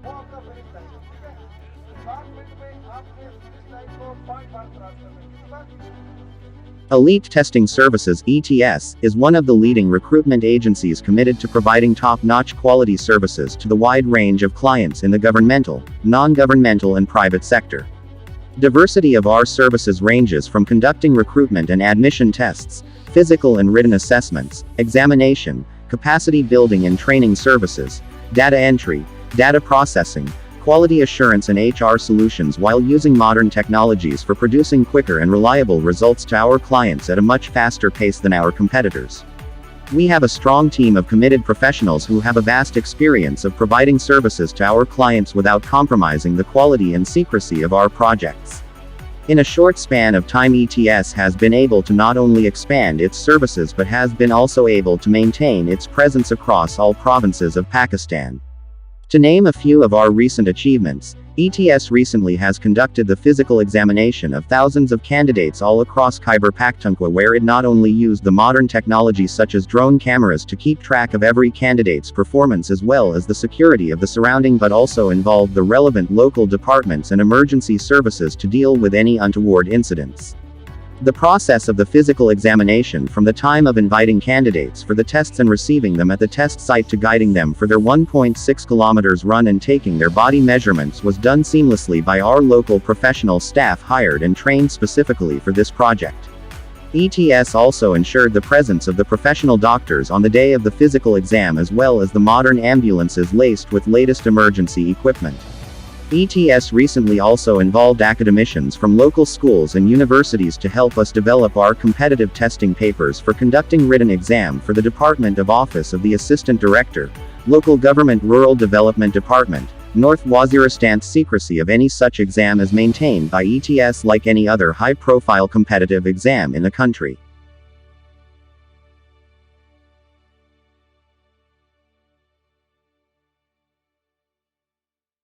वो आपका finish line है, ठीक है। 7 मिनट में आपने फिनिश लाइन को 5 बार क्रॉस करना है, कितनी बार? Elite Testing Services ETS is one of the leading recruitment agencies committed to providing top-notch quality services to the wide range of clients in the governmental, non-governmental and private sector. Diversity of our services ranges from conducting recruitment and admission tests, physical and written assessments, examination, capacity building and training services, data entry, data processing, quality assurance and HR solutions while using modern technologies for producing quicker and reliable results to our clients at a much faster pace than our competitors. We have a strong team of committed professionals who have a vast experience of providing services to our clients without compromising the quality and secrecy of our projects. In a short span of time, ETS has been able to not only expand its services but has been also able to maintain its presence across all provinces of Pakistan. To name a few of our recent achievements, ETS recently has conducted the physical examination of thousands of candidates all across Khyber Pakhtunkhwa, where it not only used the modern technology such as drone cameras to keep track of every candidate's performance as well as the security of the surrounding, but also involved the relevant local departments and emergency services to deal with any untoward incidents. The process of the physical examination from the time of inviting candidates for the tests and receiving them at the test site to guiding them for their 1.6 kilometers run and taking their body measurements was done seamlessly by our local professional staff hired and trained specifically for this project. ETS also ensured the presence of the professional doctors on the day of the physical exam as well as the modern ambulances laced with latest emergency equipment. ETS recently also involved academicians from local schools and universities to help us develop our competitive testing papers for conducting written exam for the Department of Office of the Assistant Director, Local Government Rural Development Department, North Waziristan. Secrecy of any such exam is maintained by ETS like any other high-profile competitive exam in the country.